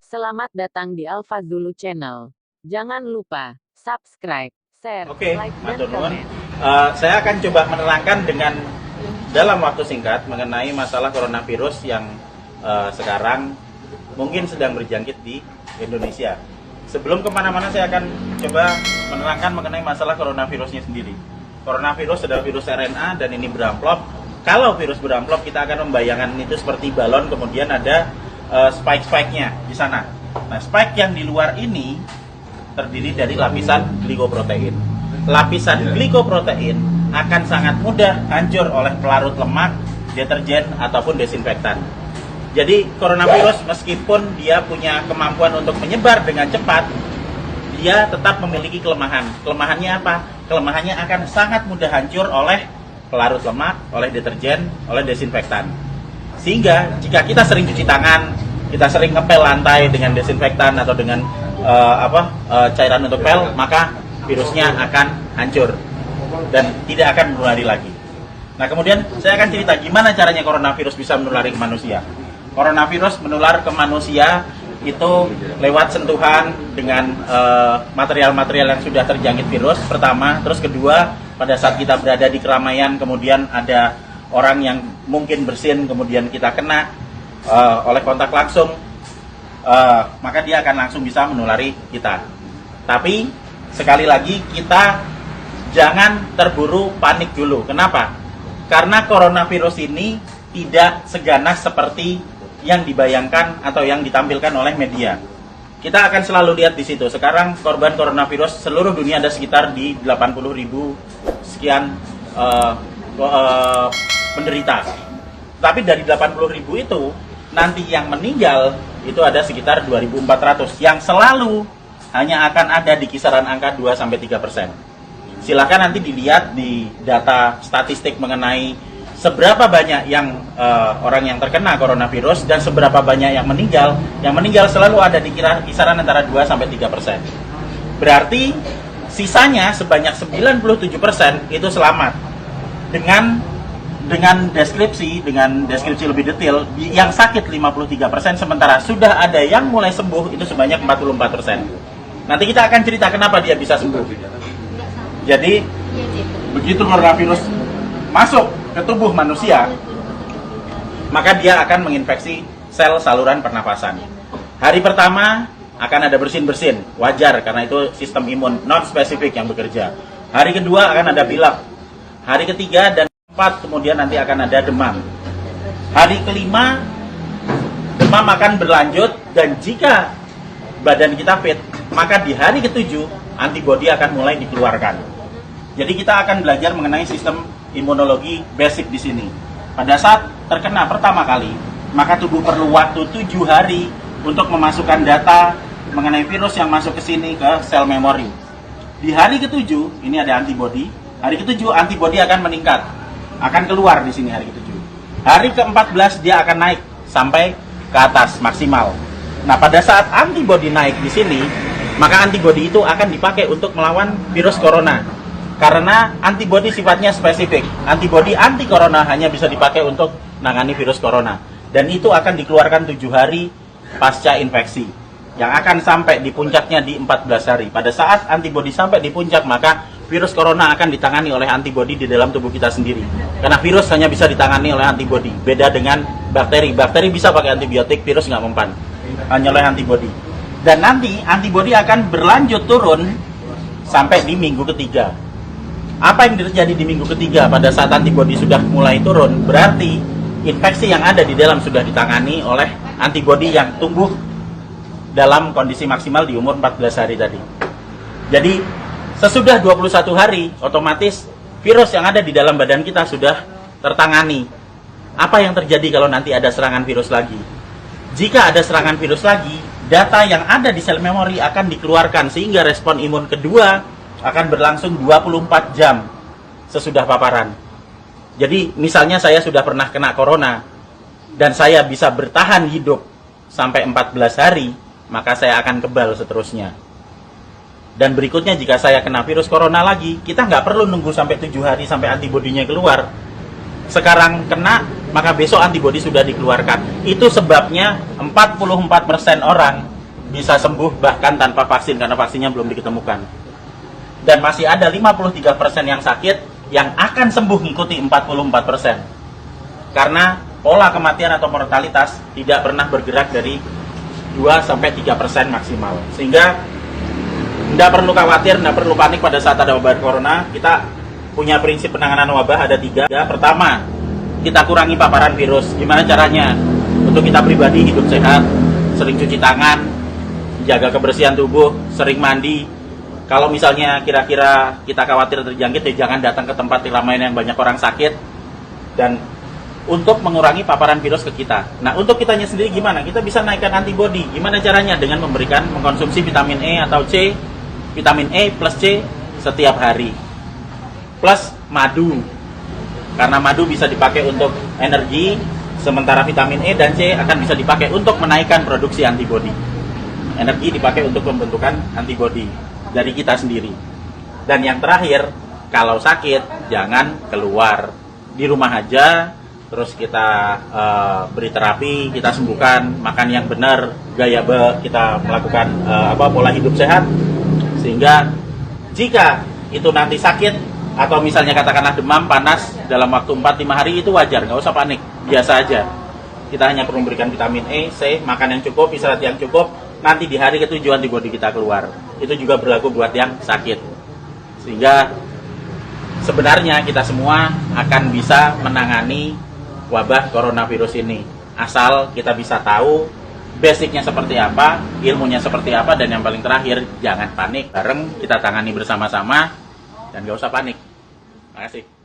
Selamat datang di Alpha Zulu Channel. Jangan lupa subscribe, share, like, dan komen. Saya akan coba menerangkan dengan dalam waktu singkat mengenai masalah coronavirus yang sekarang mungkin sedang berjangkit di Indonesia. Sebelum kemana-mana saya akan coba menerangkan mengenai masalah coronavirusnya sendiri. Coronavirus adalah virus RNA dan ini beramplop. Kalau virus beramplop kita akan membayangkan itu seperti balon, kemudian ada spike-spike-nya di sana. Nah, spike yang di luar ini terdiri dari lapisan glikoprotein. Lapisan glikoprotein akan sangat mudah hancur oleh pelarut lemak, deterjen, ataupun desinfektan. Jadi coronavirus meskipun dia punya kemampuan untuk menyebar dengan cepat, dia tetap memiliki kelemahan. Kelemahannya apa? Kelemahannya akan sangat mudah hancur oleh pelarut lemak, oleh deterjen, oleh desinfektan. Sehingga jika kita sering cuci tangan, kita sering ngepel lantai dengan desinfektan atau dengan cairan untuk pel, maka virusnya akan hancur dan tidak akan menulari lagi. Nah, kemudian saya akan cerita gimana caranya coronavirus bisa menulari ke manusia. Coronavirus menular ke manusia itu lewat sentuhan dengan material-material yang sudah terjangkit virus pertama, terus kedua pada saat kita berada di keramaian, kemudian ada orang yang mungkin bersin, kemudian kita kena oleh kontak langsung, maka dia akan langsung bisa menulari kita. Tapi sekali lagi kita jangan terburu panik dulu. Kenapa? Karena coronavirus ini tidak seganas seperti yang dibayangkan atau yang ditampilkan oleh media. Kita akan selalu lihat di situ. Sekarang korban coronavirus seluruh dunia ada sekitar di 80.000 sekian penderita. Tapi dari 80.000 itu nanti yang meninggal itu ada sekitar 2.400 yang selalu hanya akan ada di kisaran angka 2-3%. Silakan nanti dilihat di data statistik mengenai seberapa banyak yang orang yang terkena coronavirus dan seberapa banyak yang meninggal. Yang meninggal selalu ada di kisaran antara 2-3%. Berarti sisanya sebanyak 97% itu selamat dengan deskripsi lebih detail. Yang sakit 53%, sementara sudah ada yang mulai sembuh itu sebanyak 44%. Nanti kita akan cerita kenapa dia bisa sembuh. Jadi begitu coronavirus masuk ke tubuh manusia, maka dia akan menginfeksi sel saluran pernapasan. Hari pertama akan ada bersin-bersin, wajar karena itu sistem imun non spesifik yang bekerja. Hari kedua akan ada pilek. Hari ketiga dan keempat kemudian nanti akan ada demam. Hari kelima demam akan berlanjut, dan jika badan kita fit, maka di hari ketujuh antibodi akan mulai dikeluarkan. Jadi kita akan belajar mengenai sistem imunologi basic di sini. Pada saat terkena pertama kali, maka tubuh perlu waktu 7 hari untuk memasukkan data mengenai virus yang masuk ke sini ke sel memori. Di hari ketujuh ini ada antibodi. Hari ketujuh antibodi akan meningkat, akan keluar di sini hari ketujuh. Hari ke-14 dia akan naik sampai ke atas maksimal. Nah, pada saat antibodi naik di sini, maka antibodi itu akan dipakai untuk melawan virus corona. Karena antibodi sifatnya spesifik. Antibodi anti corona hanya bisa dipakai untuk menangani virus corona. Dan itu akan dikeluarkan 7 hari pasca infeksi, yang akan sampai di puncaknya di 14 hari. Pada saat antibodi sampai di puncak, maka virus corona akan ditangani oleh antibodi di dalam tubuh kita sendiri. Karena virus hanya bisa ditangani oleh antibodi. Beda dengan bakteri. Bakteri bisa pakai antibiotik, virus nggak mempan. Hanya oleh antibodi. Dan nanti antibodi akan berlanjut turun sampai di minggu ketiga. Apa yang terjadi di minggu ketiga pada saat antibodi sudah mulai turun? Berarti infeksi yang ada di dalam sudah ditangani oleh antibodi yang tumbuh dalam kondisi maksimal di umur 14 hari tadi. Jadi sesudah 21 hari, otomatis virus yang ada di dalam badan kita sudah tertangani. Apa yang terjadi kalau nanti ada serangan virus lagi? Jika ada serangan virus lagi, data yang ada di sel memori akan dikeluarkan sehingga respon imun kedua akan berlangsung 24 jam sesudah paparan. Jadi misalnya saya sudah pernah kena corona dan saya bisa bertahan hidup sampai 14 hari, maka saya akan kebal seterusnya. Dan berikutnya jika saya kena virus corona lagi, kita nggak perlu nunggu sampai 7 hari sampai antibodinya keluar. Sekarang kena, maka besok antibodi sudah dikeluarkan. Itu sebabnya 44% orang bisa sembuh bahkan tanpa vaksin karena vaksinnya belum diketemukan. Dan masih ada 53% yang sakit yang akan sembuh ngikuti 44%. Karena pola kematian atau mortalitas tidak pernah bergerak dari 2-3% maksimal. Sehingga tidak perlu khawatir, tidak perlu panik pada saat ada wabah corona. Kita punya prinsip penanganan wabah ada 3. Pertama, kita kurangi paparan virus. Gimana caranya? Untuk kita pribadi hidup sehat, sering cuci tangan, jaga kebersihan tubuh, sering mandi. Kalau misalnya kira-kira kita khawatir terjangkit, ya jangan datang ke tempat keramaian yang banyak orang sakit. Dan untuk mengurangi paparan virus ke kita. Nah, untuk kitanya sendiri gimana? Kita bisa naikkan antibodi. Gimana caranya? Dengan mengkonsumsi vitamin E atau C, vitamin E plus C setiap hari. Plus madu. Karena madu bisa dipakai untuk energi, sementara vitamin E dan C akan bisa dipakai untuk menaikkan produksi antibodi. Energi dipakai untuk pembentukan antibodi dari kita sendiri. Dan yang terakhir, kalau sakit jangan keluar, di rumah aja. Terus kita beri terapi, kita sembuhkan, makan yang benar, kita melakukan pola hidup sehat, sehingga jika itu nanti sakit atau misalnya katakanlah demam, panas dalam waktu 4-5 hari itu wajar, nggak usah panik, biasa aja. Kita hanya perlu memberikan vitamin E, C, makan yang cukup, istirahat yang cukup, nanti di hari ketujuh antibodi kita keluar. Itu juga berlaku buat yang sakit. Sehingga sebenarnya kita semua akan bisa menangani wabah coronavirus ini, asal kita bisa tahu basicnya seperti apa, ilmunya seperti apa, dan yang paling terakhir jangan panik, bareng kita tangani bersama-sama dan gak usah panik. Terima kasih.